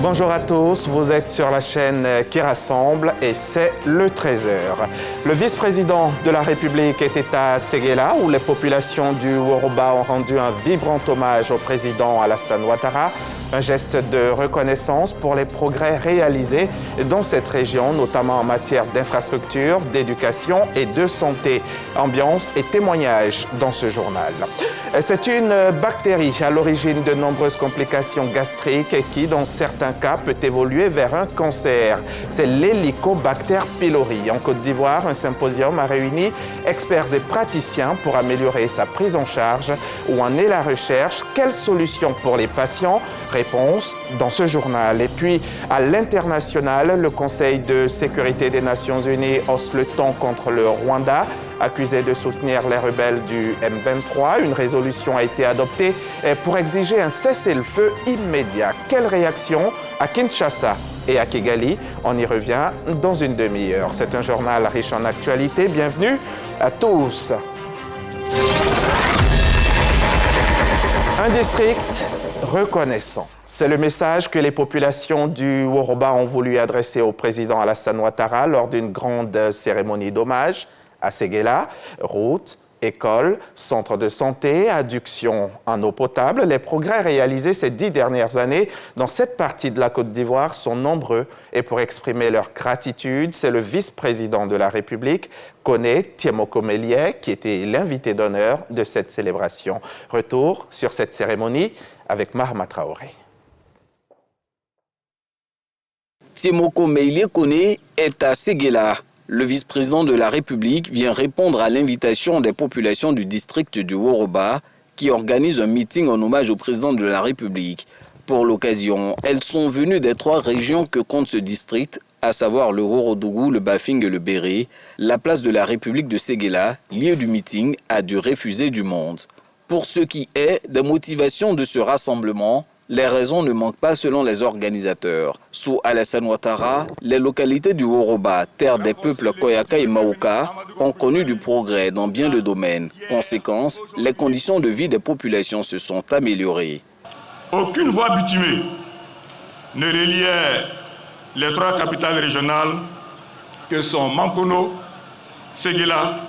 Bonjour à tous, vous êtes sur la chaîne qui rassemble et c'est le 13h. Le vice-président de la République était à Séguéla où les populations du Woroba ont rendu un vibrant hommage au président Alassane Ouattara. Un geste de reconnaissance pour les progrès réalisés dans cette région, notamment en matière d'infrastructure, d'éducation et de santé. Ambiance et témoignages dans ce journal. C'est une bactérie à l'origine de nombreuses complications gastriques qui, dans certains cas, peut évoluer vers un cancer. C'est l'Helicobacter pylori. En Côte d'Ivoire, un symposium a réuni experts et praticiens pour améliorer sa prise en charge. Où en est la recherche? Quelles solutions pour les patients? Réponse dans ce journal. Et puis, à l'international, le Conseil de sécurité des Nations Unies hausse le ton contre le Rwanda. Accusé de soutenir les rebelles du M23, une résolution a été adoptée pour exiger un cessez-le-feu immédiat. Quelle réaction à Kinshasa et à Kigali? On y revient dans une demi-heure. C'est un journal riche en actualité. Bienvenue à tous. Un district reconnaissant. C'est le message que les populations du Woroba ont voulu adresser au président Alassane Ouattara lors d'une grande cérémonie d'hommage à Séguéla. Routes, écoles, centres de santé, adduction en eau potable. Les progrès réalisés ces 10 dernières années dans cette partie de la Côte d'Ivoire sont nombreux. Et pour exprimer leur gratitude, c'est le vice-président de la République, Koné Tiemoko-Melie, qui était l'invité d'honneur de cette célébration. Retour sur cette cérémonie avec Mahama Traoré. Tiemoko-Melie Koné est à Séguéla. Le vice-président de la République vient répondre à l'invitation des populations du district du Woroba qui organise un meeting en hommage au président de la République. Pour l'occasion, elles sont venues des 3 régions que compte ce district, à savoir le Worodougou, le Bafing et le Béré. La place de la République de Séguéla, lieu du meeting, a dû refuser du monde. Pour ce qui est des motivations de ce rassemblement, les raisons ne manquent pas selon les organisateurs. Sous Alassane Ouattara, les localités du Woroba, terre des peuples Koyaka et Maouka, ont connu du progrès dans bien de domaines. Conséquence, les conditions de vie des populations se sont améliorées. Aucune voie bitumée ne reliait les 3 capitales régionales que sont Mankono, Séguéla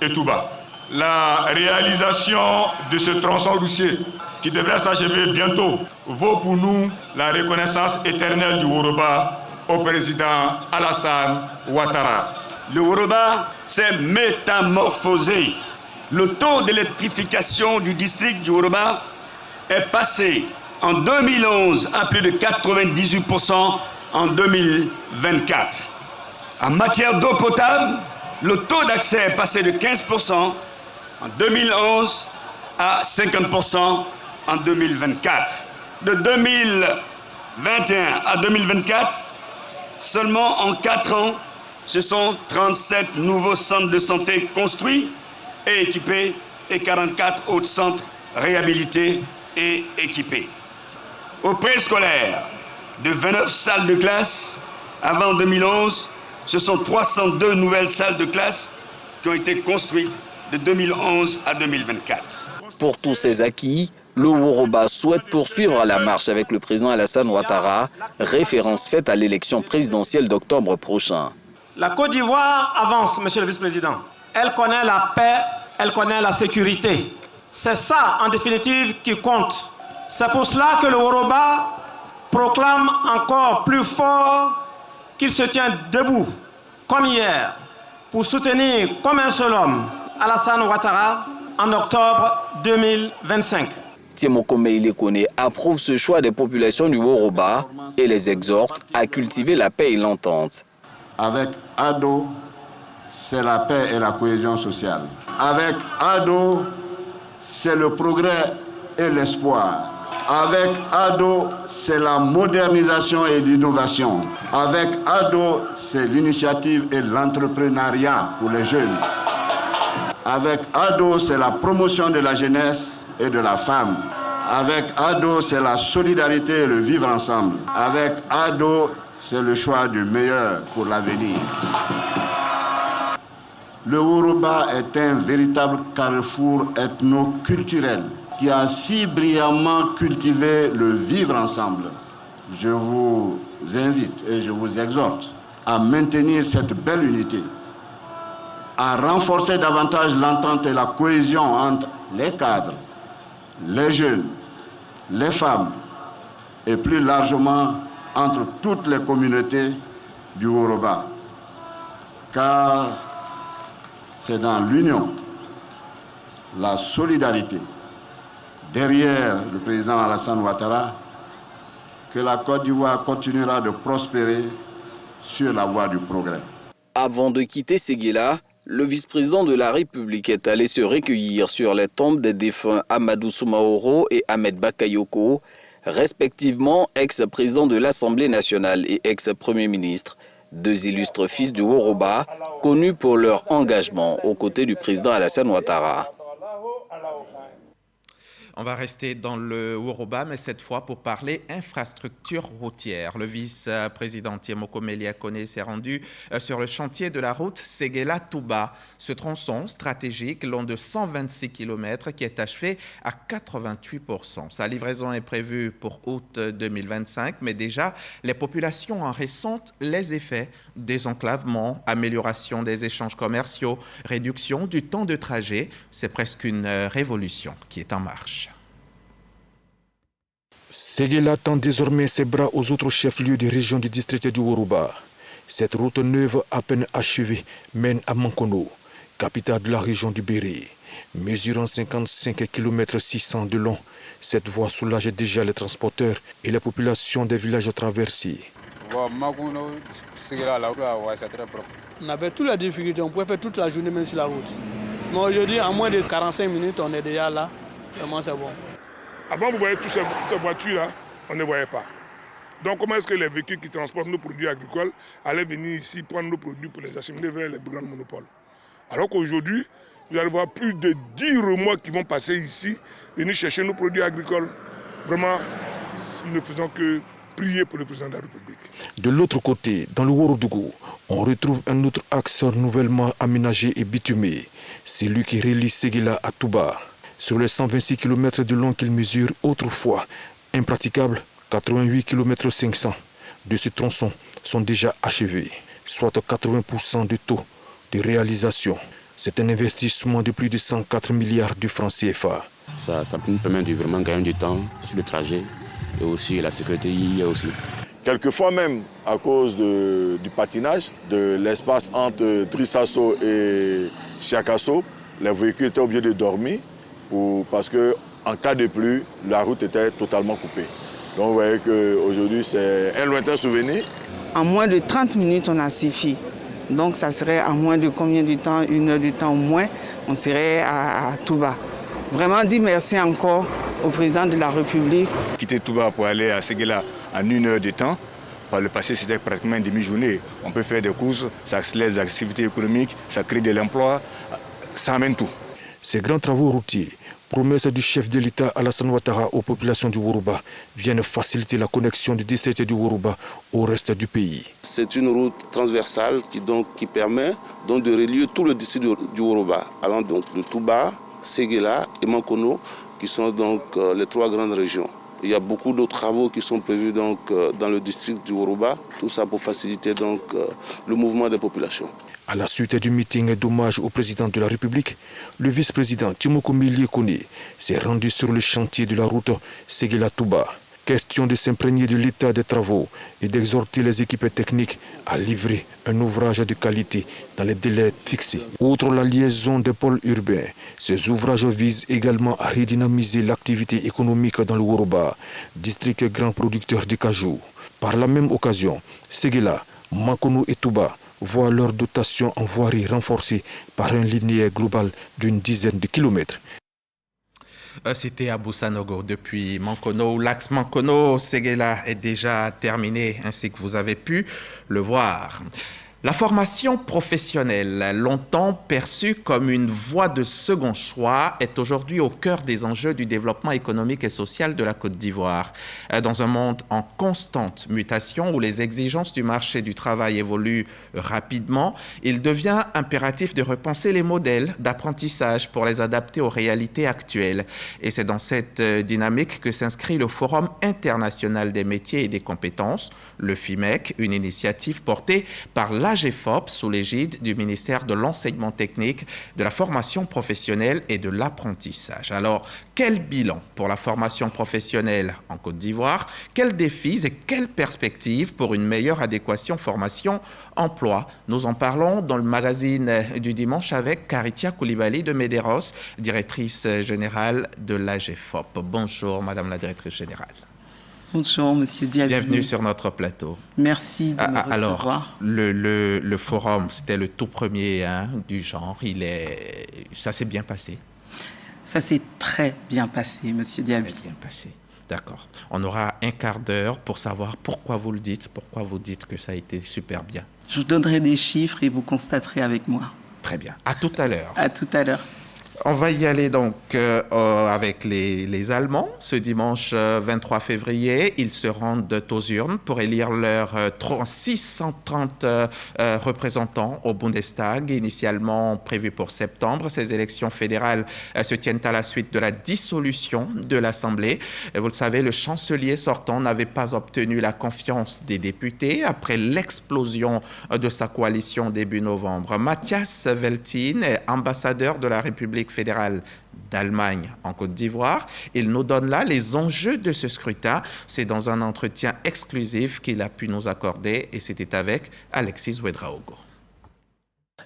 et Touba. La réalisation de ce tronçon routier qui devrait s'achever bientôt vaut pour nous la reconnaissance éternelle du Woroba au président Alassane Ouattara. Le Woroba s'est métamorphosé. Le taux d'électrification du district du Woroba est passé en 2011 à plus de 98% en 2024. En matière d'eau potable, le taux d'accès est passé de 15% en 2011 à 50% en 2024. De 2021 à 2024, seulement en 4 ans, ce sont 37 nouveaux centres de santé construits et équipés et 44 autres centres réhabilités et équipés. Au préscolaire, de 29 salles de classe, avant 2011, ce sont 302 nouvelles salles de classe qui ont été construites de 2011 à 2024. Pour tous ces acquis, le Woroba souhaite poursuivre la marche avec le président Alassane Ouattara, référence faite à l'élection présidentielle d'octobre prochain. La Côte d'Ivoire avance, monsieur le vice-président. Elle connaît la paix, elle connaît la sécurité. C'est ça, en définitive, qui compte. C'est pour cela que le Woroba proclame encore plus fort qu'il se tient debout, comme hier, pour soutenir comme un seul homme Alassane Ouattara en octobre 2025. Tiemoko-Melie Koné approuve ce choix des populations du Woroba et les exhorte à cultiver la paix et l'entente. Avec ADO, c'est la paix et la cohésion sociale. Avec ADO, c'est le progrès et l'espoir. Avec ADO, c'est la modernisation et l'innovation. Avec ADO, c'est l'initiative et l'entrepreneuriat pour les jeunes. Avec ADO, c'est la promotion de la jeunesse et de la femme. Avec ADO, c'est la solidarité et le vivre ensemble. Avec ADO, c'est le choix du meilleur pour l'avenir. Le Woroba est un véritable carrefour ethno-culturel qui a si brillamment cultivé le vivre ensemble, je vous invite et je vous exhorte à maintenir cette belle unité, à renforcer davantage l'entente et la cohésion entre les cadres, les jeunes, les femmes et plus largement entre toutes les communautés du Woroba. Car c'est dans l'union, la solidarité, derrière le président Alassane Ouattara, que la Côte d'Ivoire continuera de prospérer sur la voie du progrès. Avant de quitter Séguéla, le vice-président de la République est allé se recueillir sur les tombes des défunts Amadou Soumaoro et Ahmed Bakayoko, respectivement ex-président de l'Assemblée nationale et ex-premier ministre, deux illustres fils du Woroba, connus pour leur engagement aux côtés du président Alassane Ouattara. On va rester dans le Woroba, mais cette fois pour parler infrastructure routière. Le vice-président Tiemoko Melia-Kone s'est rendu sur le chantier de la route Séguéla-Touba. Ce tronçon stratégique long de 126 km qui est achevé à 88%. Sa livraison est prévue pour août 2025, mais déjà les populations en ressentent les effets. Désenclavement, amélioration des échanges commerciaux, réduction du temps de trajet. C'est presque une révolution qui est en marche. Séguéla tend désormais ses bras aux autres chefs-lieux des régions du district du Woroba. Cette route neuve à peine achevée mène à Mankono, capitale de la région du Béré. Mesurant 55 km 600 de long, cette voie soulage déjà les transporteurs et les populations des villages traversés. On avait toutes les difficultés, on pouvait faire toute la journée même sur la route. Mais aujourd'hui, en moins de 45 minutes, on est déjà là. Vraiment, c'est bon. Avant, vous voyez toutes ces voitures-là, on ne voyait pas. Donc, comment est-ce que les véhicules qui transportent nos produits agricoles allaient venir ici prendre nos produits pour les acheminer vers les grands monopoles? Alors qu'aujourd'hui, vous allez voir plus de 10 remorques qui vont passer ici, venir chercher nos produits agricoles. Vraiment, nous ne faisons que prier pour le président de la République. De l'autre côté, dans le Worodougou, on retrouve un autre axe nouvellement aménagé et bitumé. C'est lui qui relie Séguéla à Touba. Sur les 126 km de long qu'il mesure autrefois, impraticable, 88 km 500 de ce tronçon sont déjà achevés, soit 80% du taux de réalisation. C'est un investissement de plus de 104 milliards de francs CFA. Ça nous permet de vraiment gagner du temps sur le trajet et aussi la sécurité y est aussi. Quelquefois même, à cause du patinage, de l'espace entre Trissasso et Chiakasso, les véhicules étaient obligés de dormir parce qu'en cas de pluie, la route était totalement coupée. Donc vous voyez qu'aujourd'hui, c'est un lointain souvenir. En moins de 30 minutes, on a suffi. Donc ça serait à moins de combien de temps? 1 heure de temps au moins, on serait à Touba. Vraiment dire merci encore au président de la République. Quitter Touba pour aller à Séguéla en 1 heure de temps, par le passé c'était pratiquement une demi-journée. On peut faire des courses, ça accélère les activités économiques, ça crée de l'emploi, ça amène tout. Ces grands travaux routiers, promesse du chef de l'État Alassane Ouattara aux populations du Woroba, viennent faciliter la connexion du district du Woroba au reste du pays. C'est une route transversale qui permet donc de relier tout le district du Woroba, allant donc de Touba, Séguéla et Mankono, qui sont donc les 3 grandes régions. Il y a beaucoup d'autres travaux qui sont prévus donc dans le district du Woroba, tout ça pour faciliter donc le mouvement des populations. À la suite du meeting d'hommage au président de la République, le vice-président Tiemoko Melia-Kone s'est rendu sur le chantier de la route Séguéla-Touba. Question de s'imprégner de l'état des travaux et d'exhorter les équipes techniques à livrer un ouvrage de qualité dans les délais fixés. Outre la liaison des pôles urbains, ces ouvrages visent également à redynamiser l'activité économique dans le Woroba, district grand producteur de cajou. Par la même occasion, Séguéla, Mankono et Touba voient leur dotation en voirie renforcée par un linéaire global d'une dizaine de kilomètres. C'était à Boussanogo depuis Mankono. L'axe Mankono-Séguéla est déjà terminé, ainsi que vous avez pu le voir. La formation professionnelle, longtemps perçue comme une voie de second choix, est aujourd'hui au cœur des enjeux du développement économique et social de la Côte d'Ivoire. Dans un monde en constante mutation où les exigences du marché du travail évoluent rapidement, il devient impératif de repenser les modèles d'apprentissage pour les adapter aux réalités actuelles. Et c'est dans cette dynamique que s'inscrit le Forum international des métiers et des compétences, le FIMEC, une initiative portée par l'AGEFOP sous l'égide du ministère de l'Enseignement technique, de la formation professionnelle et de l'apprentissage. Alors, quel bilan pour la formation professionnelle en Côte d'Ivoire? Quels défis et quelles perspectives pour une meilleure adéquation formation-emploi? Nous en parlons dans le magazine du dimanche avec Karitia Koulibaly de Medeiros, directrice générale de l'AGEFOP. Bonjour, Madame la directrice générale. Bonjour, Monsieur Diaby. Bienvenue sur notre plateau. Merci de me recevoir. Alors, le forum, c'était le tout premier du genre. Ça s'est bien passé? Ça s'est très bien passé, Monsieur Diaby. Très bien passé, d'accord. On aura un quart d'heure pour savoir pourquoi vous le dites, pourquoi vous dites que ça a été super bien. Je vous donnerai des chiffres et vous constaterez avec moi. Très bien. À tout à l'heure. À tout à l'heure. On va y aller donc avec les Allemands. Ce dimanche 23 février, ils se rendent aux urnes pour élire leurs 630 représentants au Bundestag, initialement prévus pour septembre. Ces élections fédérales se tiennent à la suite de la dissolution de l'Assemblée. Vous le savez, le chancelier sortant n'avait pas obtenu la confiance des députés après l'explosion de sa coalition début novembre. Matthias Veltin est ambassadeur de la République fédérale d'Allemagne en Côte d'Ivoire. Il nous donne là les enjeux de ce scrutin. C'est dans un entretien exclusif qu'il a pu nous accorder et c'était avec Alexis Ouedraogo.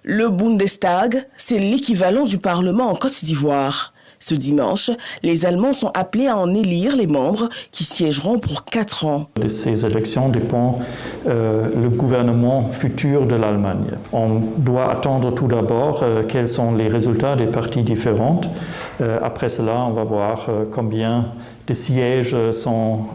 Le Bundestag, c'est l'équivalent du Parlement en Côte d'Ivoire. Ce dimanche, les Allemands sont appelés à en élire les membres qui siégeront pour 4 ans. De ces élections dépend le gouvernement futur de l'Allemagne. On doit attendre tout d'abord quels sont les résultats des partis différentes. Après cela, on va voir combien de sièges sont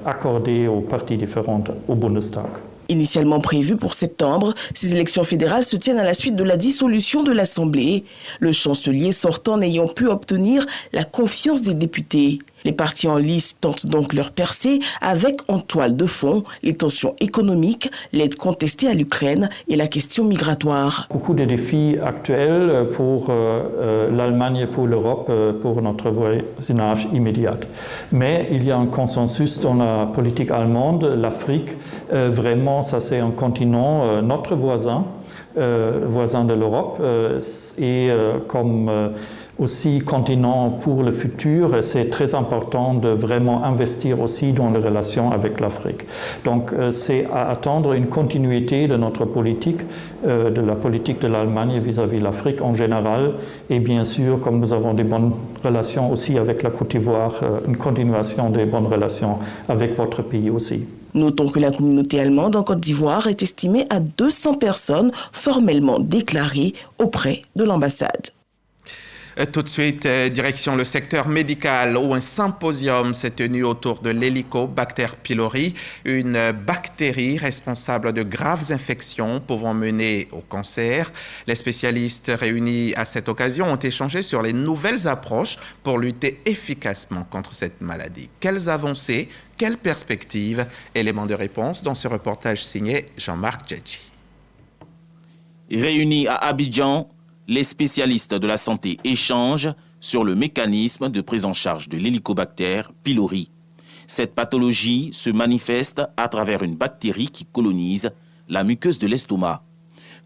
accordés aux partis différentes au Bundestag. Initialement prévues pour septembre, ces élections fédérales se tiennent à la suite de la dissolution de l'Assemblée, le chancelier sortant n'ayant pu obtenir la confiance des députés. Les partis en lice tentent donc leur percée avec en toile de fond les tensions économiques, l'aide contestée à l'Ukraine et la question migratoire. Beaucoup de défis actuels pour l'Allemagne et pour l'Europe, pour notre voisinage immédiat. Mais il y a un consensus dans la politique allemande. L'Afrique, vraiment, ça c'est un continent, notre voisin de l'Europe, et comme aussi continent pour le futur, c'est très important de vraiment investir aussi dans les relations avec l'Afrique. Donc c'est à attendre une continuité de notre politique, de la politique de l'Allemagne vis-à-vis de l'Afrique en général, et bien sûr, comme nous avons des bonnes relations aussi avec la Côte d'Ivoire, une continuation des bonnes relations avec votre pays aussi. Notons que la communauté allemande en Côte d'Ivoire est estimée à 200 personnes formellement déclarées auprès de l'ambassade. Tout de suite, direction le secteur médical où un symposium s'est tenu autour de l'Helicobacter pylori, une bactérie responsable de graves infections pouvant mener au cancer. Les spécialistes réunis à cette occasion ont échangé sur les nouvelles approches pour lutter efficacement contre cette maladie. Quelles avancées, quelles perspectives? Éléments de réponse dans ce reportage signé Jean-Marc Djedji. Réunis à Abidjan, les spécialistes de la santé échangent sur le mécanisme de prise en charge de l'Helicobacter pylori. Cette pathologie se manifeste à travers une bactérie qui colonise la muqueuse de l'estomac.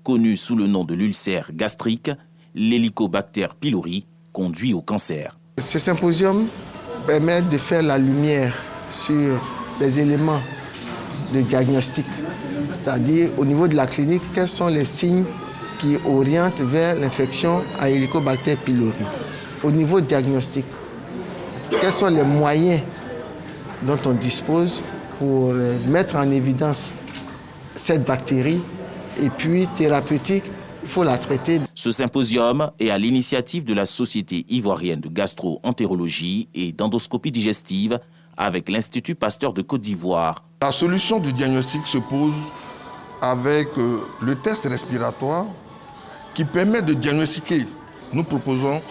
Connue sous le nom de l'ulcère gastrique, l'Helicobacter pylori conduit au cancer. Ce symposium permet de faire la lumière sur les éléments de diagnostic, c'est-à-dire au niveau de la clinique, quels sont les signes qui orientent vers l'infection à Helicobacter pylori. Au niveau diagnostic, quels sont les moyens dont on dispose pour mettre en évidence cette bactérie et puis thérapeutique, il faut la traiter. Ce symposium est à l'initiative de la Société ivoirienne de gastro-entérologie et d'endoscopie digestive avec l'Institut Pasteur de Côte d'Ivoire. La solution du diagnostic se pose avec le test respiratoire qui permet de diagnostiquer. Nous proposons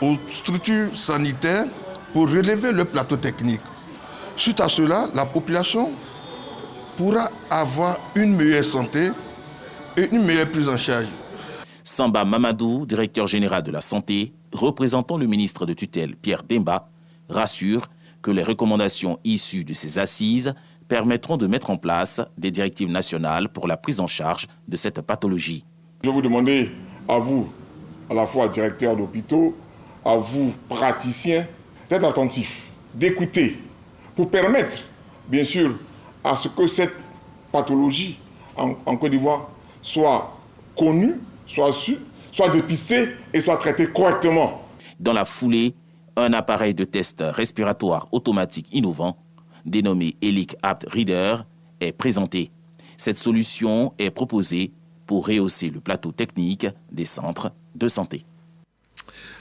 aux structures sanitaires pour relever le plateau technique. Suite à cela, la population pourra avoir une meilleure santé et une meilleure prise en charge. Samba Mamadou, directeur général de la santé, représentant le ministre de tutelle Pierre Demba, rassure que les recommandations issues de ces assises permettront de mettre en place des directives nationales pour la prise en charge de cette pathologie. Je vais vous demander à vous, à la fois directeur d'hôpitaux, à vous praticiens, d'être attentifs, d'écouter, pour permettre, bien sûr, à ce que cette pathologie en Côte d'Ivoire soit connue, soit su, soit dépistée et soit traitée correctement. Dans la foulée, un appareil de test respiratoire automatique innovant, dénommé Elic Apt Reader, est présenté. Cette solution est proposée pour rehausser le plateau technique des centres de santé.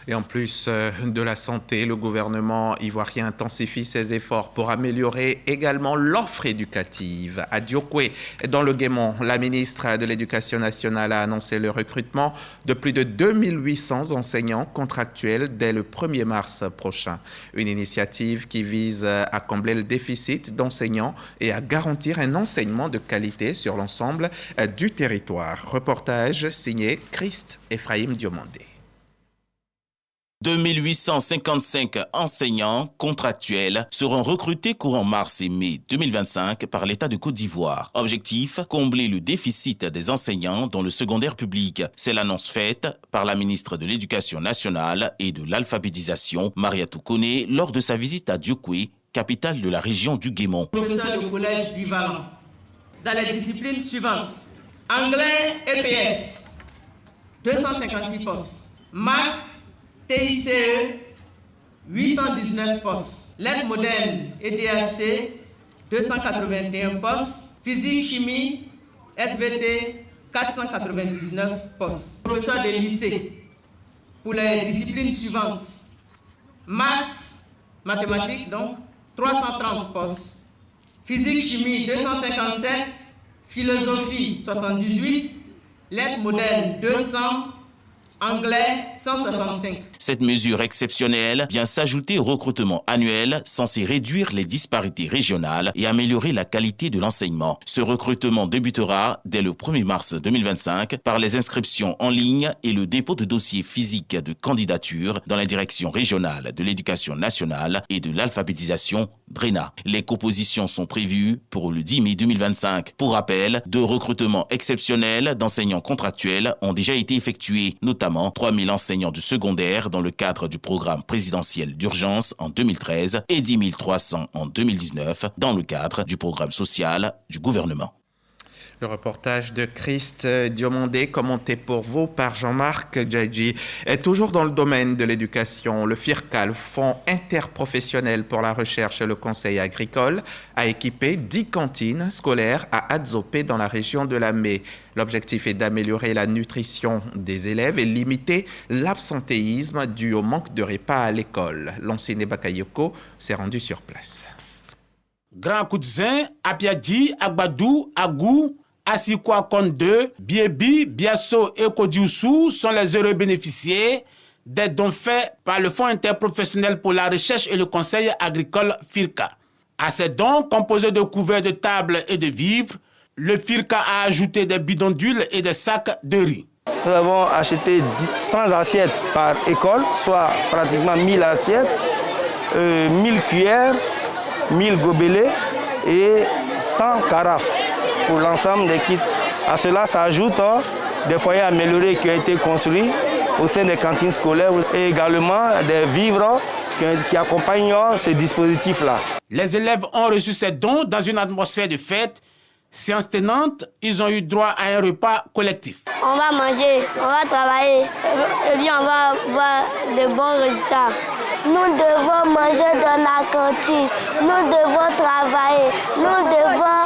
Et en plus de la santé, le gouvernement ivoirien intensifie ses efforts pour améliorer également l'offre éducative. À Diokwe, dans le Guémon, la ministre de l'Éducation nationale a annoncé le recrutement de plus de 2800 enseignants contractuels dès le 1er mars prochain. Une initiative qui vise à combler le déficit d'enseignants et à garantir un enseignement de qualité sur l'ensemble du territoire. Reportage signé Christ Ephraim Diomandé. 2855 enseignants contractuels seront recrutés courant mars et mai 2025 par l'État de Côte d'Ivoire. Objectif, combler le déficit des enseignants dans le secondaire public. C'est l'annonce faite par la ministre de l'Éducation nationale et de l'alphabétisation, Mariatou Koné, lors de sa visite à Diokwe, capitale de la région du Guémon. Professeur de collège bivalent dans les disciplines suivantes. Anglais EPS, 256 postes. Maths, TICE, 819 postes. Lettres modernes et DHC, 281 postes. Physique, chimie, SVT, 499 postes. Professeur de lycée, pour les disciplines suivantes. Maths, mathématiques, donc, 330 postes. Physique, chimie, 257. Philosophie, 78. Lettres modernes, 200. Anglais, 165. Cette mesure exceptionnelle vient s'ajouter au recrutement annuel censé réduire les disparités régionales et améliorer la qualité de l'enseignement. Ce recrutement débutera dès le 1er mars 2025 par les inscriptions en ligne et le dépôt de dossiers physiques de candidature dans les directions régionales de l'éducation nationale et de l'alphabétisation DRENA. Les compositions sont prévues pour le 10 mai 2025. Pour rappel, 2 recrutements exceptionnels d'enseignants contractuels ont déjà été effectués, notamment 3000 enseignants du secondaire dans le cadre du programme présidentiel d'urgence en 2013 et 10 300 en 2019 dans le cadre du programme social du gouvernement. Le reportage de Christ Diomandé, commenté pour vous par Jean-Marc Djadji. est toujours dans le domaine de l'éducation. Le FIRCA, le Fonds interprofessionnel pour la recherche et le conseil agricole, a équipé 10 cantines scolaires à Adzopé dans la région de la Mé. L'objectif est d'améliorer la nutrition des élèves et limiter l'absentéisme dû au manque de repas à l'école. L'enseignant Bakayoko s'est rendu sur place. Grand Koutzin, Apiadi, Agbadou, Agou, Assikwa Konde, Biebi, Biasso et Kodioussou sont les heureux bénéficiaires des dons faits par le Fonds interprofessionnel pour la recherche et le conseil agricole FIRCA. À ces dons, composés de couverts de table et de vivres, le FIRCA a ajouté des bidons d'huile et des sacs de riz. Nous avons acheté 100 assiettes par école, soit pratiquement 1000 assiettes, 1000 cuillères, 1000 gobelets et 100 carafes pour l'ensemble des kits. À cela s'ajoutent des foyers améliorés qui ont été construits au sein des cantines scolaires et également des vivres qui accompagnent ces dispositifs-là. Les élèves ont reçu ces dons dans une atmosphère de fête. Séance tenante, ils ont eu droit à un repas collectif. On va manger, on va travailler et bien on va avoir de bons résultats. Nous devons manger dans la cantine, nous devons travailler, nous devons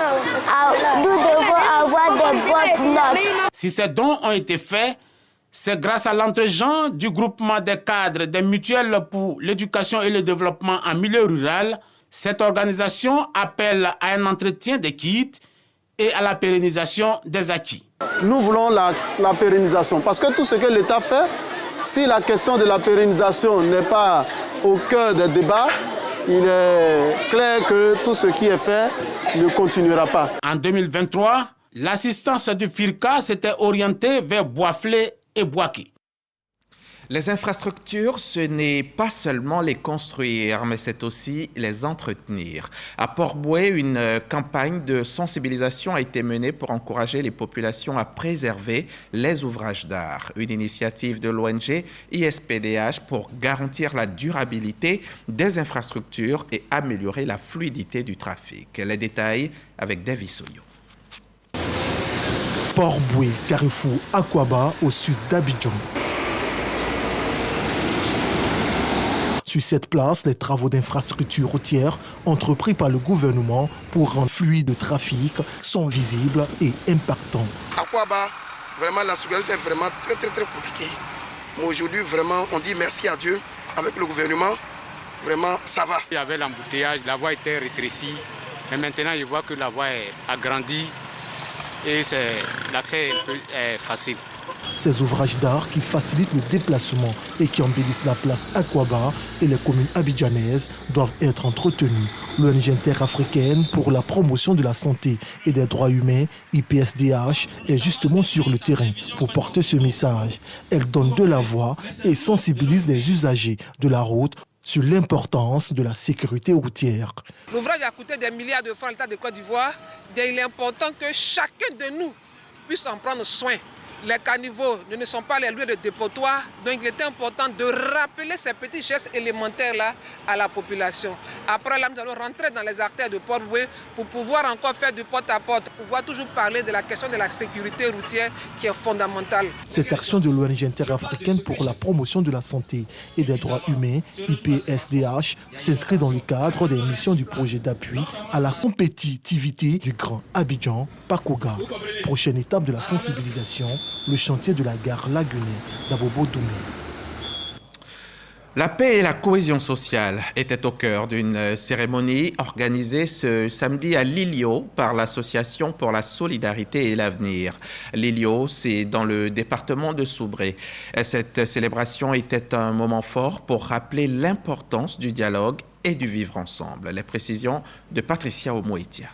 avoir des bonnes notes. Si ces dons ont été faits, c'est grâce à l'entregent du groupement des cadres des mutuelles pour l'éducation et le développement en milieu rural. Cette organisation appelle à un entretien des kits et à la pérennisation des acquis. Nous voulons la pérennisation parce que tout ce que l'État fait, si la question de la pérennisation n'est pas au cœur des débats, il est clair que tout ce qui est fait ne continuera pas. En 2023, l'assistance du FIRCA s'était orientée vers Boisflé et Boaké. Les infrastructures, ce n'est pas seulement les construire, mais c'est aussi les entretenir. À Port-Bouët, une campagne de sensibilisation a été menée pour encourager les populations à préserver les ouvrages d'art. Une initiative de l'ONG ISPDH pour garantir la durabilité des infrastructures et améliorer la fluidité du trafic. Les détails avec David Soyo. Port-Bouët, carrefour Aquaba, au sud d'Abidjan. Sur cette place, les travaux d'infrastructure routière entrepris par le gouvernement pour rendre fluide le trafic sont visibles et impactants. Aquaba, vraiment la sécurité est vraiment très compliquée. Mais aujourd'hui, vraiment, on dit merci à Dieu avec le gouvernement. Vraiment, ça va. Il y avait l'embouteillage, la voie était rétrécie. Mais maintenant, je vois que la voie est agrandie et l'accès est facile. Ces ouvrages d'art qui facilitent le déplacement et qui embellissent la place Aquaba et les communes abidjanaises doivent être entretenus. L'ONG interafricaine pour la promotion de la santé et des droits humains, IPSDH, est justement sur le terrain pour porter ce message. Elle donne de la voix et sensibilise les usagers de la route sur l'importance de la sécurité routière. L'ouvrage a coûté des milliards de francs à l'État de Côte d'Ivoire. Il est important que chacun de nous puisse en prendre soin. Les caniveaux ne sont pas les lieux de dépotoir, donc il est important de rappeler ces petits gestes élémentaires-là à la population. Après là, nous allons rentrer dans les artères de Port-Bouët pour pouvoir encore faire du porte-à-porte, pour pouvoir toujours parler de la question de la sécurité routière qui est fondamentale. Cette action de l'ONG interafricaine pour la promotion de la santé et des droits humains, IPSDH, s'inscrit dans le cadre des missions du projet d'appui à la compétitivité du Grand Abidjan, Pakoga. Prochaine étape de la sensibilisation, le chantier de la gare lagunaire d'Abobo Doumé. La paix et la cohésion sociale étaient au cœur d'une cérémonie organisée ce samedi à Lilio par l'Association pour la solidarité et l'avenir. Lilio, c'est dans le département de Soubré. Cette célébration était un moment fort pour rappeler l'importance du dialogue et du vivre ensemble. Les précisions de Patricia Omoetia.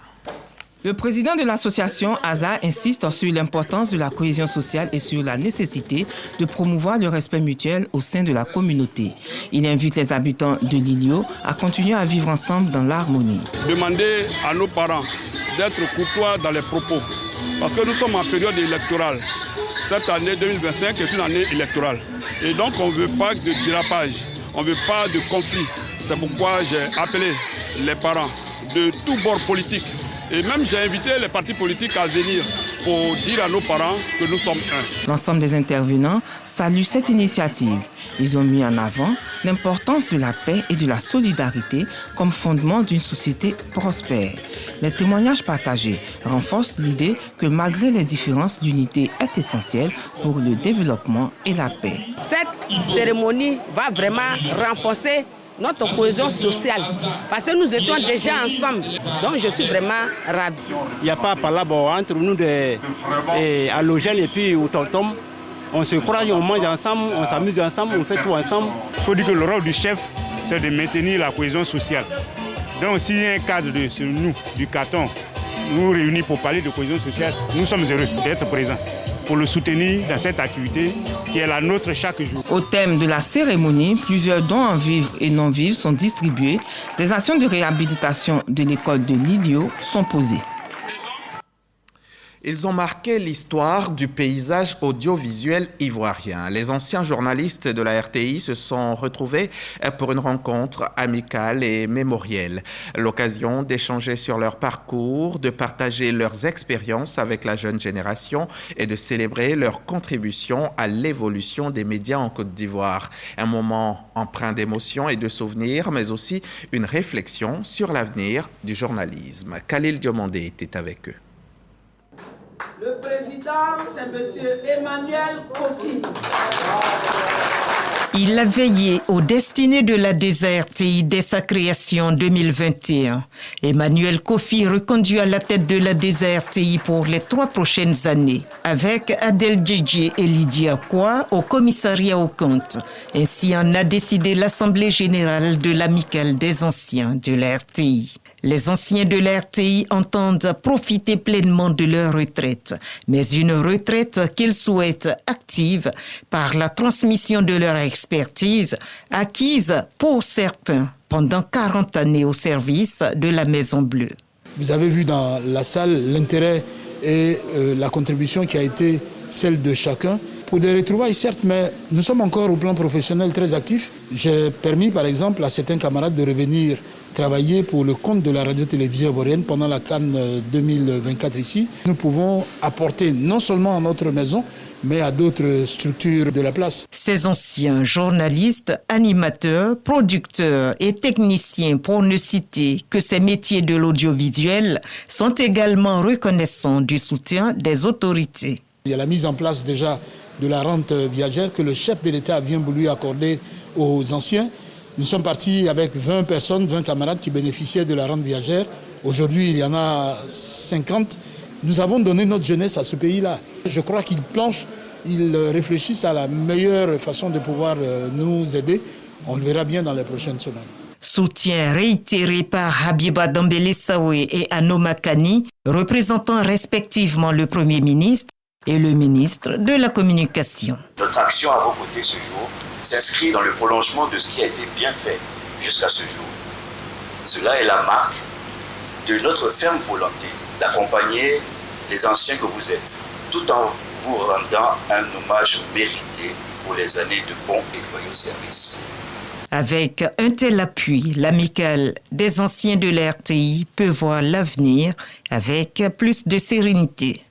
Le président de l'association ASA insiste sur l'importance de la cohésion sociale et sur la nécessité de promouvoir le respect mutuel au sein de la communauté. Il invite les habitants de Lilio à continuer à vivre ensemble dans l'harmonie. Demandez à nos parents d'être courtois dans les propos, parce que nous sommes en période électorale. Cette année 2025 est une année électorale. Et donc on ne veut pas de dérapage, on ne veut pas de conflit. C'est pourquoi j'ai appelé les parents de tous bords politiques. Et même j'ai invité les partis politiques à venir pour dire à nos parents que nous sommes un. L'ensemble des intervenants salue cette initiative. Ils ont mis en avant l'importance de la paix et de la solidarité comme fondement d'une société prospère. Les témoignages partagés renforcent l'idée que malgré les différences, l'unité est essentielle pour le développement et la paix. Cette cérémonie va vraiment renforcer notre cohésion sociale, parce que nous étions déjà ensemble. Donc je suis vraiment ravie. Il n'y a pas par là entre nous halogènes et puis au tonton. On se croise, on mange ensemble, on s'amuse ensemble, on fait tout ensemble. Il faut dire que le rôle du chef, c'est de maintenir la cohésion sociale. Donc s'il y a un cadre de nous, du canton, nous réunis pour parler de cohésion sociale, nous sommes heureux d'être présents pour le soutenir dans cette activité qui est la nôtre chaque jour. Au thème de la cérémonie, plusieurs dons en vivres et non vivres sont distribués. Des actions de réhabilitation de l'école de Lilio sont posées. Ils ont marqué l'histoire du paysage audiovisuel ivoirien. Les anciens journalistes de la RTI se sont retrouvés pour une rencontre amicale et mémorielle. L'occasion d'échanger sur leur parcours, de partager leurs expériences avec la jeune génération et de célébrer leur contribution à l'évolution des médias en Côte d'Ivoire. Un moment empreint d'émotions et de souvenirs, mais aussi une réflexion sur l'avenir du journalisme. Khalil Diomandé était avec eux. Le président, c'est M. Emmanuel Kofi. Il a veillé aux destinées de la DESERTI dès sa création en 2021. Emmanuel Kofi reconduit à la tête de la DESERTI pour les 3 prochaines années, avec Adel Djedje et Lydia Kwa au commissariat aux comptes. Ainsi en a décidé l'Assemblée générale de l'Amicale des anciens de la RTI. Les anciens de la RTI entendent profiter pleinement de leur retraite, mais une retraite qu'ils souhaitent active par la transmission de leur expertise acquise pour certains pendant 40 années au service de la Maison Bleue. Vous avez vu dans la salle l'intérêt et la contribution qui a été celle de chacun. Pour des retrouvailles, certes, mais nous sommes encore au plan professionnel très actifs. J'ai permis, par exemple, à certains camarades de revenir travailler pour le compte de la radio-télévision ivoirienne pendant la Cannes 2024 ici. Nous pouvons apporter non seulement à notre maison, mais à d'autres structures de la place. Ces anciens journalistes, animateurs, producteurs et techniciens, pour ne citer que ces métiers de l'audiovisuel, sont également reconnaissants du soutien des autorités. Il y a la mise en place déjà de la rente viagère que le chef de l'État vient voulu accorder aux anciens. Nous sommes partis avec 20 personnes, 20 camarades qui bénéficiaient de la rente viagère. Aujourd'hui, il y en a 50. Nous avons donné notre jeunesse à ce pays-là. Je crois qu'ils planchent, ils réfléchissent à la meilleure façon de pouvoir nous aider. On le verra bien dans les prochaines semaines. Soutien réitéré par Habiba Dambélé Saoué et Anoma Kani, représentant respectivement le Premier ministre et le ministre de la Communication. Notre action à vos côtés ce jour s'inscrit dans le prolongement de ce qui a été bien fait jusqu'à ce jour. Cela est la marque de notre ferme volonté d'accompagner les anciens que vous êtes, tout en vous rendant un hommage mérité pour les années de bons et loyaux services. Avec un tel appui, l'Amicale des anciens de la RTI peut voir l'avenir avec plus de sérénité.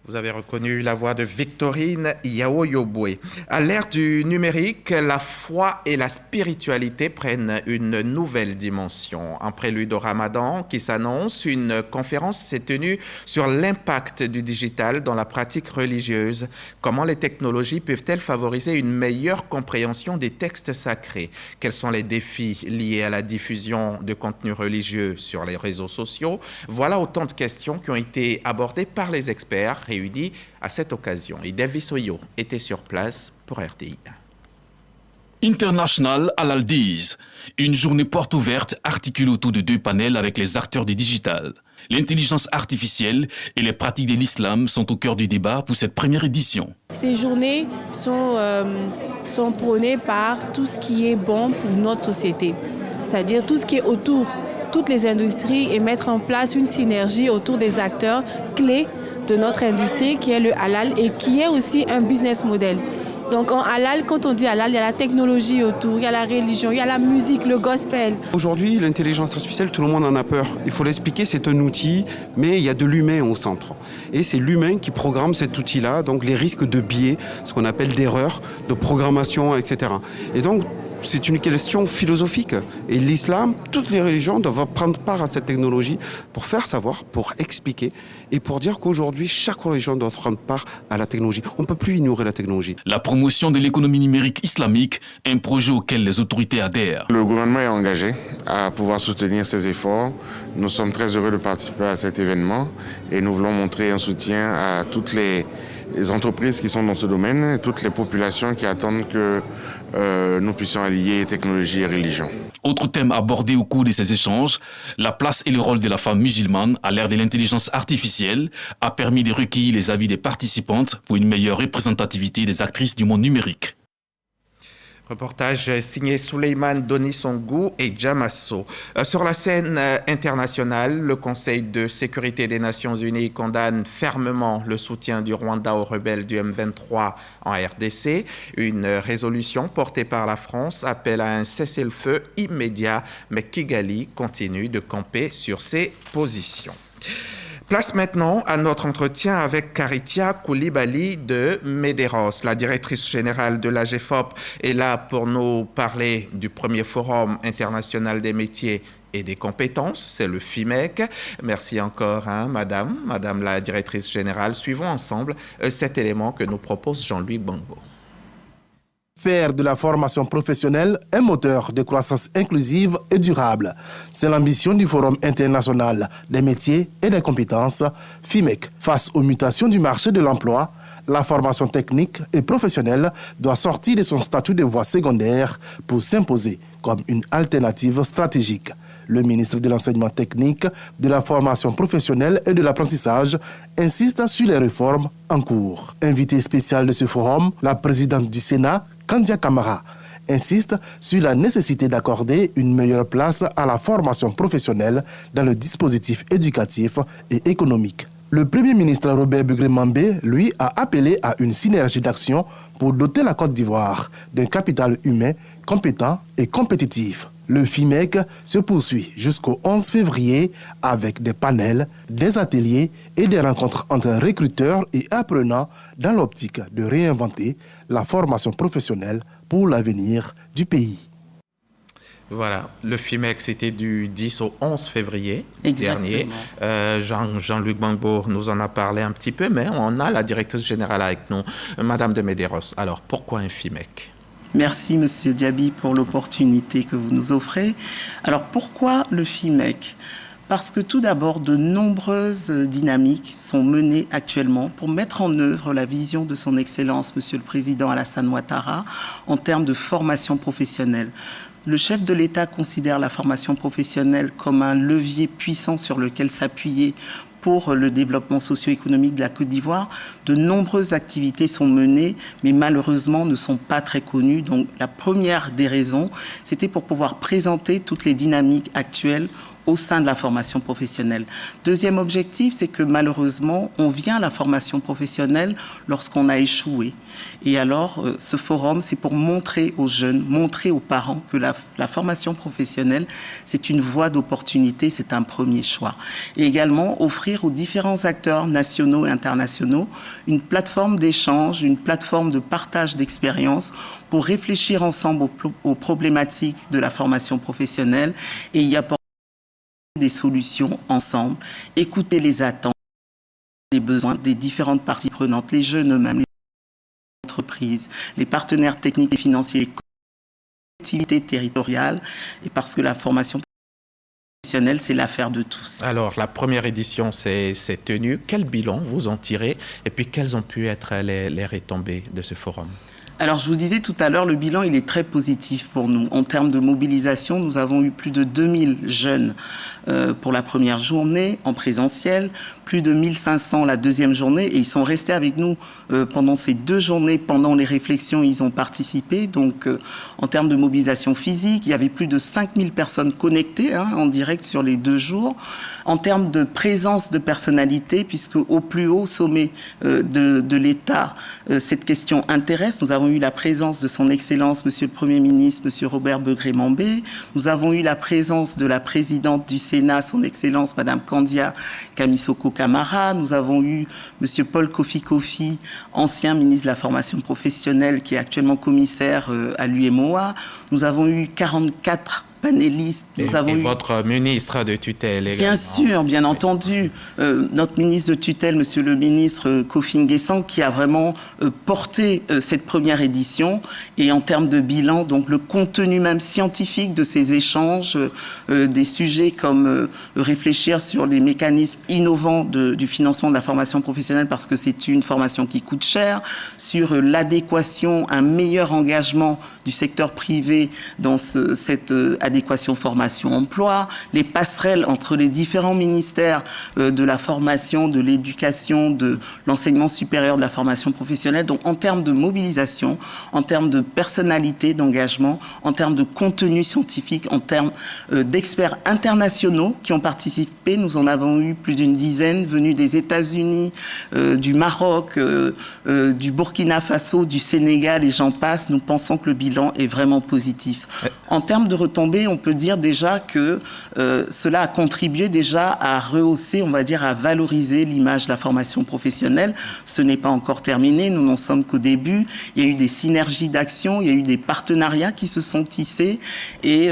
Vous avez reconnu la voix de Victorine Yaoyobwe. À l'ère du numérique, la foi et la spiritualité prennent une nouvelle dimension. En prélude au Ramadan qui s'annonce, une conférence s'est tenue sur l'impact du digital dans la pratique religieuse. Comment les technologies peuvent-elles favoriser une meilleure compréhension des textes sacrés? Quels sont les défis liés à la diffusion de contenus religieux sur les réseaux sociaux? Voilà autant de questions qui ont été abordées par les experts réunis à cette occasion. Et Davis Oyo était sur place pour RTI. International Halal Days, une journée porte ouverte articulée autour de 2 panels avec les acteurs du digital. L'intelligence artificielle et les pratiques de l'islam sont au cœur du débat pour cette première édition. Ces journées sont prônées par tout ce qui est bon pour notre société, c'est-à-dire tout ce qui est autour, toutes les industries, et mettre en place une synergie autour des acteurs clés de notre industrie qui est le halal et qui est aussi un business model. Donc en halal, quand on dit halal, il y a la technologie autour, il y a la religion, il y a la musique, le gospel. Aujourd'hui, l'intelligence artificielle, tout le monde en a peur. Il faut l'expliquer, c'est un outil, mais il y a de l'humain au centre. Et c'est l'humain qui programme cet outil-là, donc les risques de biais, ce qu'on appelle d'erreurs, de programmation, etc. Et donc, c'est une question philosophique. Et l'islam, toutes les religions doivent prendre part à cette technologie pour faire savoir, pour expliquer et pour dire qu'aujourd'hui, chaque religion doit prendre part à la technologie. On ne peut plus ignorer la technologie. La promotion de l'économie numérique islamique, un projet auquel les autorités adhèrent. Le gouvernement est engagé à pouvoir soutenir ces efforts. Nous sommes très heureux de participer à cet événement et nous voulons montrer un soutien à toutes les entreprises qui sont dans ce domaine, toutes les populations qui attendent que nous puissions allier technologie et religion. Autre thème abordé au cours de ces échanges, la place et le rôle de la femme musulmane à l'ère de l'intelligence artificielle a permis de recueillir les avis des participantes pour une meilleure représentativité des actrices du monde numérique. Reportage signé Souleymane Donisongou et Djamasso. Sur la scène internationale, le Conseil de sécurité des Nations Unies condamne fermement le soutien du Rwanda aux rebelles du M23 en RDC. Une résolution portée par la France appelle à un cessez-le-feu immédiat, mais Kigali continue de camper sur ses positions. Place maintenant à notre entretien avec Karitia Koulibaly de Medeiros. La directrice générale de l'AGEFOP est là pour nous parler du premier forum international des métiers et des compétences, c'est le FIMEC. Merci encore, madame la directrice générale. Suivons ensemble cet élément que nous propose Jean-Louis Bongo. faire de la formation professionnelle un moteur de croissance inclusive et durable. C'est l'ambition du Forum international des métiers et des compétences, FIMEC. Face aux mutations du marché de l'emploi, la formation technique et professionnelle doit sortir de son statut de voie secondaire pour s'imposer comme une alternative stratégique. Le ministre de l'Enseignement technique, de la formation professionnelle et de l'apprentissage insiste sur les réformes en cours. Invitée spéciale de ce forum, la présidente du Sénat, Kandia Camara, insiste sur la nécessité d'accorder une meilleure place à la formation professionnelle dans le dispositif éducatif et économique. Le Premier ministre Robert Begré-Mambé, lui, a appelé à une synergie d'action pour doter la Côte d'Ivoire d'un capital humain compétent et compétitif. Le FIMEC se poursuit jusqu'au 11 février avec des panels, des ateliers et des rencontres entre recruteurs et apprenants dans l'optique de réinventer la formation professionnelle pour l'avenir du pays. Voilà, le FIMEC, c'était du 10 au 11 février dernier. Jean-Luc Gbangbo nous en a parlé un petit peu, mais on a la directrice générale avec nous, Madame de Medeiros. Alors, pourquoi un FIMEC ? Merci, Monsieur Diaby, pour l'opportunité que vous nous offrez. Alors, pourquoi le FIMEC ? Parce que tout d'abord, de nombreuses dynamiques sont menées actuellement pour mettre en œuvre la vision de son Excellence, Monsieur le Président Alassane Ouattara, en termes de formation professionnelle. Le chef de l'État considère la formation professionnelle comme un levier puissant sur lequel s'appuyer pour le développement socio-économique de la Côte d'Ivoire. De nombreuses activités sont menées, mais malheureusement ne sont pas très connues. Donc la première des raisons, c'était pour pouvoir présenter toutes les dynamiques actuelles au sein de la formation professionnelle. Deuxième objectif, c'est que malheureusement, on vient à la formation professionnelle lorsqu'on a échoué. Et alors, ce forum, c'est pour montrer aux jeunes, montrer aux parents que la formation professionnelle, c'est une voie d'opportunité, c'est un premier choix. Et également, offrir aux différents acteurs nationaux et internationaux une plateforme d'échange, une plateforme de partage d'expériences pour réfléchir ensemble aux problématiques de la formation professionnelle et y apporter des solutions ensemble, écouter les attentes, les besoins des différentes parties prenantes, les jeunes eux-mêmes, les entreprises, les partenaires techniques et financiers, les collectivités territoriales, et parce que la formation professionnelle, c'est l'affaire de tous. Alors, la première édition s'est tenue. Quel bilan vous en tirez? Et puis, quelles ont pu être les retombées de ce forum? Alors, je vous disais tout à l'heure, le bilan, il est très positif pour nous. En termes de mobilisation, nous avons eu plus de 2000 jeunes pour la première journée en présentiel, plus de 1500 la deuxième journée, et ils sont restés avec nous pendant ces 2 journées. Pendant les réflexions, ils ont participé. Donc, en termes de mobilisation physique, il y avait plus de 5000 personnes connectées en direct sur les 2 jours. En termes de présence de personnalité, puisque au plus haut sommet de l'État, cette question intéresse. Nous avons eu la présence de son Excellence, Monsieur le Premier ministre, Monsieur Robert Begré-Mambé. Nous avons eu la présence de la présidente du Sénat, son Excellence, Madame Kandia Kamisoko Camara. Nous avons eu Monsieur Paul Kofi Kofi, ancien ministre de la formation professionnelle, qui est actuellement commissaire à l'UMOA. Nous avons eu 44 panélistes. Nous avons eu votre ministre de tutelle également. Bien sûr, bien entendu. Notre ministre de tutelle, Monsieur le ministre Kofi Nguessan, qui a vraiment porté cette première édition. Et en termes de bilan, donc le contenu même scientifique de ces échanges, des sujets comme réfléchir sur les mécanismes innovants du financement de la formation professionnelle, parce que c'est une formation qui coûte cher, sur l'adéquation, un meilleur engagement du secteur privé dans cette adéquation formation-emploi, les passerelles entre les différents ministères de la formation, de l'éducation, de l'enseignement supérieur, de la formation professionnelle. Donc en termes de mobilisation, en termes de personnalité, d'engagement, en termes de contenu scientifique, en termes d'experts internationaux qui ont participé, nous en avons eu plus d'une dizaine venus des États-Unis, du Maroc, du Burkina Faso, du Sénégal et j'en passe. Nous pensons que le bilan est vraiment positif. En termes de retombées, on peut dire déjà que cela a contribué déjà à rehausser, on va dire, à valoriser l'image de la formation professionnelle. Ce n'est pas encore terminé, nous n'en sommes qu'au début. Il y a eu des synergies d'action, il y a eu des partenariats qui se sont tissés et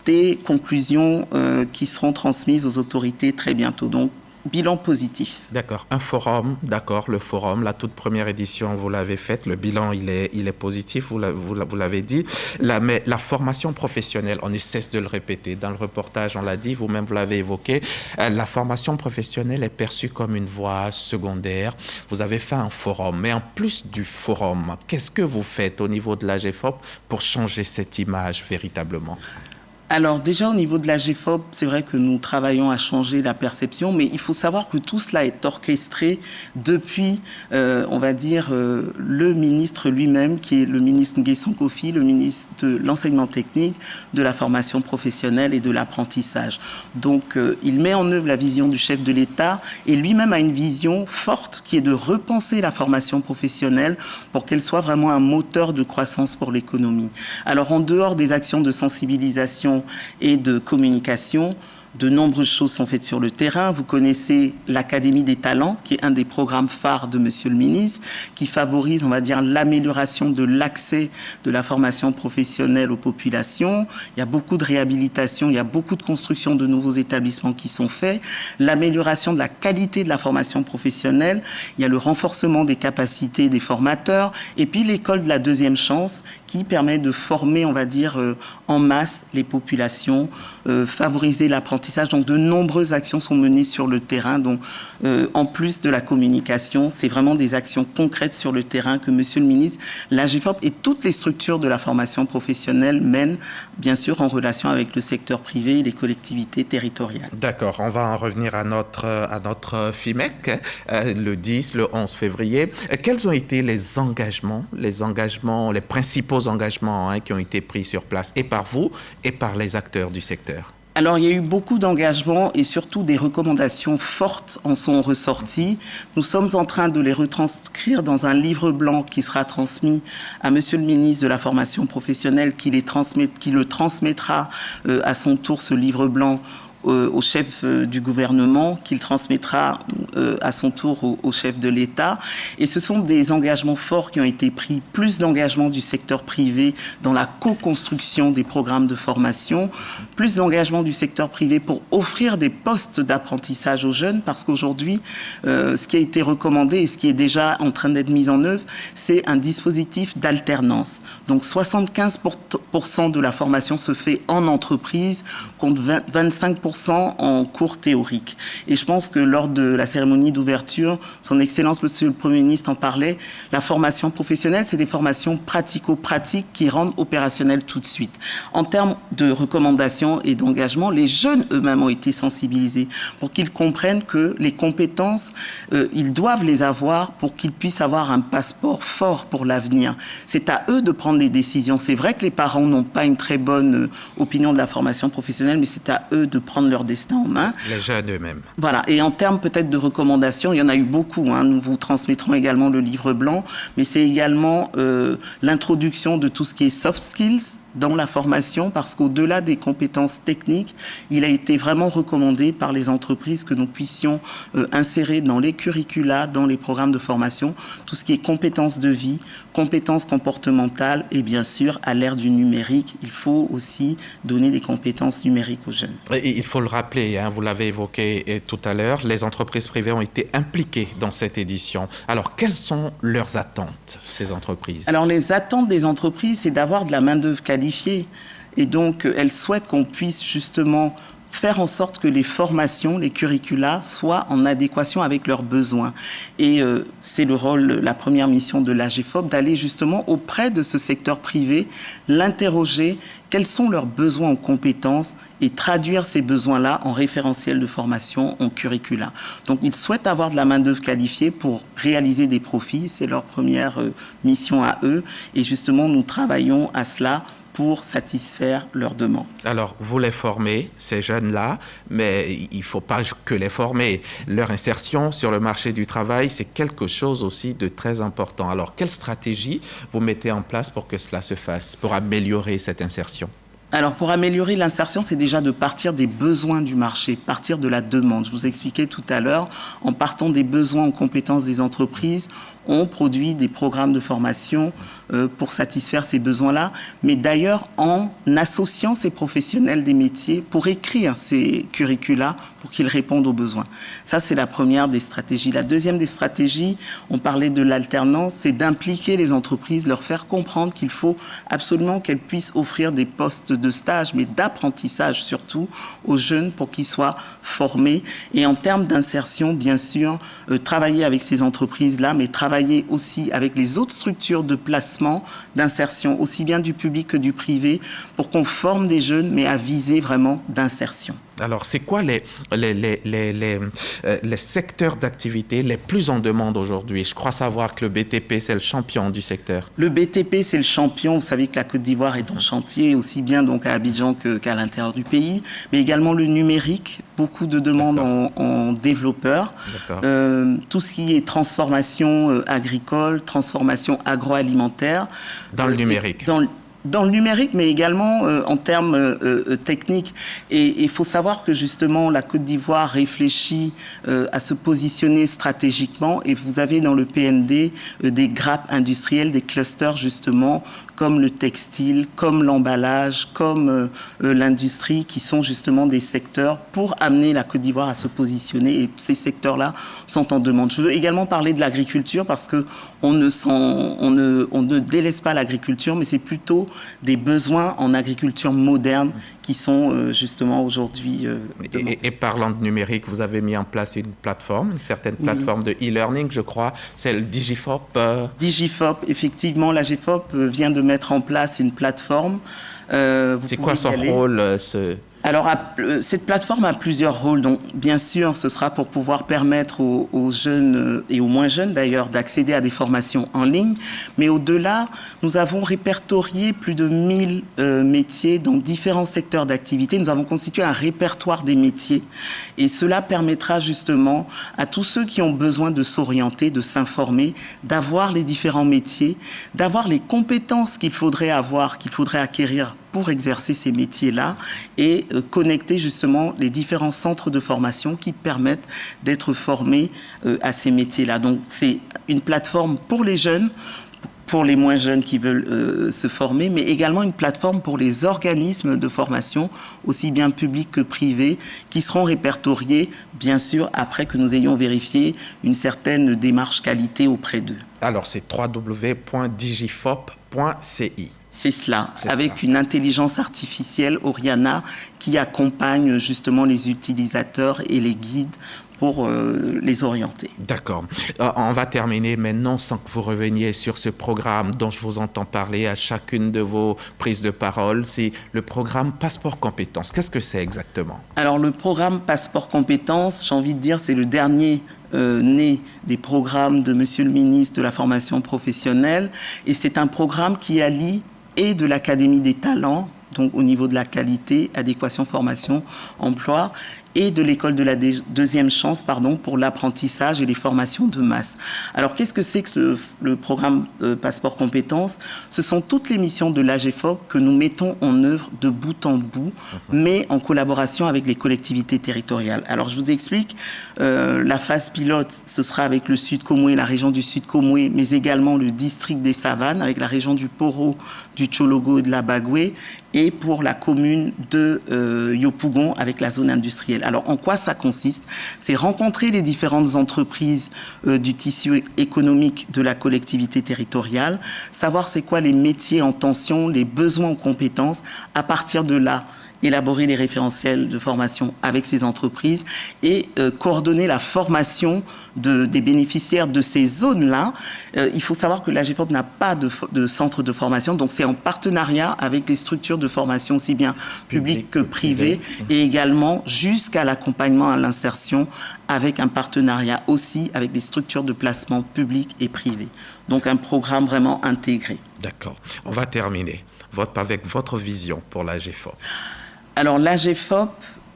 des conclusions qui seront transmises aux autorités très bientôt. Donc, bilan positif. D'accord, un forum, d'accord, le forum, la toute première édition, vous l'avez faite, le bilan, il est positif, vous l'avez dit. Mais la formation professionnelle, on ne cesse de le répéter, dans le reportage, on l'a dit, vous-même vous l'avez évoqué, la formation professionnelle est perçue comme une voie secondaire. Vous avez fait un forum, mais en plus du forum, qu'est-ce que vous faites au niveau de l'AGEFOP pour changer cette image véritablement ? Alors déjà au niveau de la GFOP, c'est vrai que nous travaillons à changer la perception, mais il faut savoir que tout cela est orchestré depuis, on va dire, le ministre lui-même, qui est le ministre Nguessan Kofi, le ministre de l'enseignement technique, de la formation professionnelle et de l'apprentissage. Donc il met en œuvre la vision du chef de l'État et lui-même a une vision forte qui est de repenser la formation professionnelle pour qu'elle soit vraiment un moteur de croissance pour l'économie. Alors en dehors des actions de sensibilisation et de communication, de nombreuses choses sont faites sur le terrain. Vous connaissez l'Académie des talents, qui est un des programmes phares de Monsieur le ministre, qui favorise, on va dire, l'amélioration de l'accès de la formation professionnelle aux populations. Il y a beaucoup de réhabilitation, il y a beaucoup de construction de nouveaux établissements qui sont faits. L'amélioration de la qualité de la formation professionnelle. Il y a le renforcement des capacités des formateurs. Et puis l'école de la deuxième chance, qui permet de former, on va dire, en masse les populations, favoriser l'apprentissage. Donc de nombreuses actions sont menées sur le terrain. Donc en plus de la communication, c'est vraiment des actions concrètes sur le terrain que Monsieur le ministre, l'AGEFOP et toutes les structures de la formation professionnelle mènent, bien sûr, en relation avec le secteur privé et les collectivités territoriales. D'accord, on va en revenir à notre FIMEC, le 10, le 11 février. Quels ont été les principaux engagements qui ont été pris sur place, et par vous, et par les acteurs du secteur? Alors, il y a eu beaucoup d'engagements et surtout des recommandations fortes en sont ressorties. Nous sommes en train de les retranscrire dans un livre blanc qui sera transmis à Monsieur le ministre de la formation professionnelle, qui le transmettra à son tour, ce livre blanc, au chef du gouvernement, qu'il transmettra à son tour au chef de l'État. Et ce sont des engagements forts qui ont été pris, plus d'engagements du secteur privé dans la co-construction des programmes de formation, plus d'engagements du secteur privé pour offrir des postes d'apprentissage aux jeunes, parce qu'aujourd'hui, ce qui a été recommandé et ce qui est déjà en train d'être mis en œuvre, c'est un dispositif d'alternance. Donc 75% de la formation se fait en entreprise, contre 25% en cours théorique. Et je pense que lors de la cérémonie d'ouverture, son Excellence, Monsieur le Premier ministre, en parlait, la formation professionnelle, c'est des formations pratico-pratiques qui rendent opérationnelles tout de suite. En termes de recommandations et d'engagement, les jeunes eux-mêmes ont été sensibilisés pour qu'ils comprennent que les compétences, ils doivent les avoir pour qu'ils puissent avoir un passeport fort pour l'avenir. C'est à eux de prendre les décisions. C'est vrai que les parents n'ont pas une très bonne opinion de la formation professionnelle, mais c'est à eux de prendre leur destin en main. Les jeunes eux-mêmes. Voilà. Et en termes peut-être de recommandations, il y en a eu beaucoup. Nous vous transmettrons également le livre blanc, mais c'est également l'introduction de tout ce qui est soft skills dans la formation, parce qu'au-delà des compétences techniques, il a été vraiment recommandé par les entreprises que nous puissions insérer dans les curricula, dans les programmes de formation, tout ce qui est compétences de vie, compétences comportementales et bien sûr, à l'ère du numérique, il faut aussi donner des compétences numériques aux jeunes. Et il faut le rappeler, vous l'avez évoqué tout à l'heure, les entreprises privées ont été impliquées dans cette édition. Alors, quelles sont leurs attentes, ces entreprises? Alors, les attentes des entreprises, c'est d'avoir de la main-d'œuvre qualifiée. Et donc, elles souhaitent qu'on puisse justement faire en sorte que les formations, les curricula soient en adéquation avec leurs besoins. Et c'est le rôle, la première mission de l'AGEFOP, d'aller justement auprès de ce secteur privé, l'interroger, quels sont leurs besoins en compétences et traduire ces besoins-là en référentiel de formation, en curricula. Donc, ils souhaitent avoir de la main-d'œuvre qualifiée pour réaliser des profits. C'est leur première mission à eux. Et justement, nous travaillons à cela pour satisfaire leurs demandes. Alors, vous les formez, ces jeunes-là, mais il ne faut pas que les former. Leur insertion sur le marché du travail, c'est quelque chose aussi de très important. Alors, quelle stratégie vous mettez en place pour que cela se fasse, pour améliorer cette insertion? Alors, pour améliorer l'insertion, c'est déjà de partir des besoins du marché, partir de la demande. Je vous expliquais tout à l'heure, en partant des besoins en compétences des entreprises, on produit des programmes de formation pour satisfaire ces besoins-là, mais d'ailleurs en associant ces professionnels des métiers pour écrire ces curricula pour qu'ils répondent aux besoins. Ça, c'est la première des stratégies. La deuxième des stratégies, on parlait de l'alternance, c'est d'impliquer les entreprises, leur faire comprendre qu'il faut absolument qu'elles puissent offrir des postes de stage, mais d'apprentissage surtout aux jeunes pour qu'ils soient formés. Et en termes d'insertion, bien sûr, travailler avec ces entreprises-là, mais travailler aussi avec les autres structures de placement, d'insertion, aussi bien du public que du privé, pour qu'on forme des jeunes, mais à viser vraiment d'insertion. Alors, c'est quoi les secteurs d'activité les plus en demande aujourd'hui? Je crois savoir que le BTP, c'est le champion du secteur. Le BTP, c'est le champion. Vous savez que la Côte d'Ivoire est en chantier, aussi bien donc à Abidjan qu'à l'intérieur du pays. Mais également le numérique, beaucoup de demandes en développeurs. Tout ce qui est transformation agricole, transformation agroalimentaire. Dans le numérique. Dans le numérique, mais également en termes techniques. Et il faut savoir que justement, la Côte d'Ivoire réfléchit à se positionner stratégiquement. Et vous avez dans le PND des grappes industrielles, des clusters justement, comme le textile, comme l'emballage, comme l'industrie, qui sont justement des secteurs pour amener la Côte d'Ivoire à se positionner. Et ces secteurs-là sont en demande. Je veux également parler de l'agriculture parce que on ne délaisse pas l'agriculture, mais c'est plutôt des besoins en agriculture moderne qui sont justement aujourd'hui... Et parlant de numérique, vous avez mis en place une plateforme, une certaine plateforme de e-learning, je crois, c'est le Digifop. Digifop, effectivement, l'AGFOP vient de mettre en place une plateforme. C'est quoi son rôle Alors, cette plateforme a plusieurs rôles. Donc, bien sûr, ce sera pour pouvoir permettre aux jeunes et aux moins jeunes, d'ailleurs, d'accéder à des formations en ligne. Mais au-delà, nous avons répertorié plus de 1000 métiers dans différents secteurs d'activité. Nous avons constitué un répertoire des métiers. Et cela permettra justement à tous ceux qui ont besoin de s'orienter, de s'informer, d'avoir les différents métiers, d'avoir les compétences qu'il faudrait avoir, qu'il faudrait acquérir pour exercer ces métiers-là et connecter justement les différents centres de formation qui permettent d'être formés à ces métiers-là. Donc, c'est une plateforme pour les jeunes, pour les moins jeunes qui veulent se former, mais également une plateforme pour les organismes de formation, aussi bien publics que privés, qui seront répertoriés, bien sûr, après que nous ayons vérifié une certaine démarche qualité auprès d'eux. Alors, c'est www.digifop.ci. C'est cela, avec une intelligence artificielle, Oriana, qui accompagne justement les utilisateurs et les guides pour les orienter. D'accord. On va terminer maintenant sans que vous reveniez sur ce programme dont je vous entends parler à chacune de vos prises de parole. C'est le programme Passeport Compétences. Qu'est-ce que c'est exactement? Alors, le programme Passeport Compétences, j'ai envie de dire, c'est le dernier né des programmes de Monsieur le ministre de la formation professionnelle. Et c'est un programme qui allie et de l'Académie des talents, donc au niveau de la qualité, adéquation, formation, emploi, et de l'école de la deuxième chance, pour l'apprentissage et les formations de masse. Alors, qu'est-ce que c'est que le programme Passeport Compétences? Ce sont toutes les missions de l'AGFOP que nous mettons en œuvre de bout en bout, mais en collaboration avec les collectivités territoriales. Alors, je vous explique, la phase pilote, ce sera avec le Sud Komoué, la région du Sud Komoué, mais également le district des Savanes, avec la région du Poro, du Tchologo et de la Bagoué, et pour la commune de Yopougon, avec la zone industrielle. Alors, en quoi ça consiste? C'est rencontrer les différentes entreprises du tissu économique de la collectivité territoriale, savoir c'est quoi les métiers en tension, les besoins en compétences. À partir de là, élaborer les référentiels de formation avec ces entreprises et coordonner la formation des bénéficiaires de ces zones-là. Il faut savoir que l'AGFOP n'a pas de centre de formation, donc c'est en partenariat avec les structures de formation, aussi bien publiques que privées, et également jusqu'à l'accompagnement à l'insertion avec un partenariat aussi avec les structures de placement publiques et privées. Donc un programme vraiment intégré. D'accord. On va terminer avec votre vision pour l'AGFOP. Alors, l'AGFOP...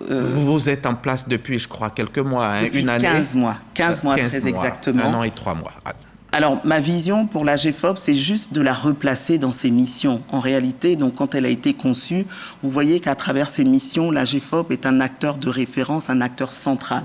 vous êtes en place depuis, je crois, quelques mois, depuis une année. 15 mois. 15 mois, très exactement. 1 an et 3 mois. Alors, ma vision pour l'AGEFOP, c'est juste de la replacer dans ses missions. En réalité, donc, quand elle a été conçue, vous voyez qu'à travers ses missions, l'AGEFOP est un acteur de référence, un acteur central.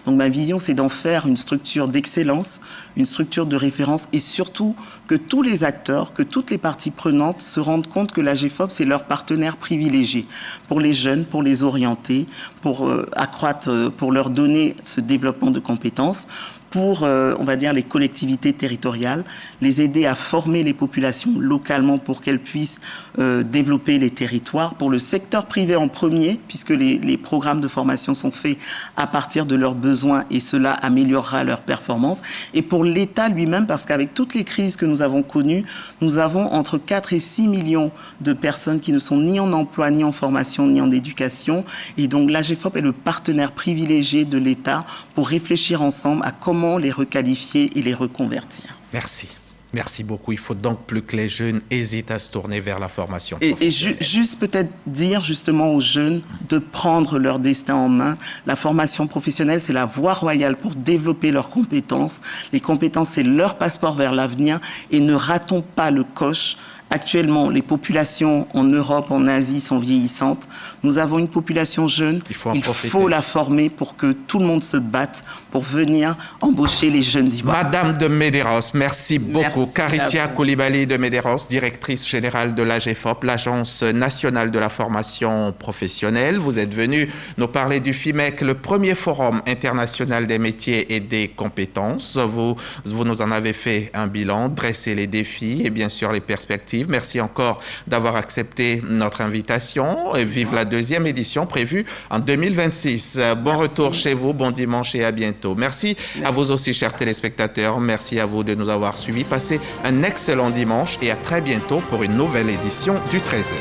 Donc, ma vision, c'est d'en faire une structure d'excellence, une structure de référence et surtout que tous les acteurs, que toutes les parties prenantes se rendent compte que l'AGEFOP, c'est leur partenaire privilégié pour les jeunes, pour les orienter, pour accroître, pour leur donner ce développement de compétences, pour, on va dire, les collectivités territoriales, les aider à former les populations localement pour qu'elles puissent développer les territoires, pour le secteur privé en premier, puisque les programmes de formation sont faits à partir de leurs besoins et cela améliorera leur performance, et pour l'État lui-même, parce qu'avec toutes les crises que nous avons connues, nous avons entre 4 et 6 millions de personnes qui ne sont ni en emploi, ni en formation, ni en éducation, et donc l'AGEFOP est le partenaire privilégié de l'État pour réfléchir ensemble à comment les requalifier et les reconvertir. Merci. Merci beaucoup. Il faut donc plus que les jeunes hésitent à se tourner vers la formation. Et juste peut-être dire justement aux jeunes de prendre leur destin en main. La formation professionnelle, c'est la voie royale pour développer leurs compétences. Les compétences, c'est leur passeport vers l'avenir et ne ratons pas le coche. Actuellement, les populations en Europe, en Asie sont vieillissantes. Nous avons une population jeune. Il faut la former pour que tout le monde se batte pour venir embaucher les jeunes Ivoiriens. Madame de Medeiros, merci beaucoup. Karitia Koulibaly de Medeiros, directrice générale de l'AGEFOP, l'Agence nationale de la formation professionnelle. Vous êtes venue nous parler du FIMEC, le premier forum international des métiers et des compétences. Vous nous en avez fait un bilan, dressé les défis et bien sûr les perspectives. Merci encore d'avoir accepté notre invitation et vive la deuxième édition prévue en 2026. Bon retour chez vous, bon dimanche et à bientôt. Merci à vous aussi, chers téléspectateurs. Merci à vous de nous avoir suivis. Passez un excellent dimanche et à très bientôt pour une nouvelle édition du 13h.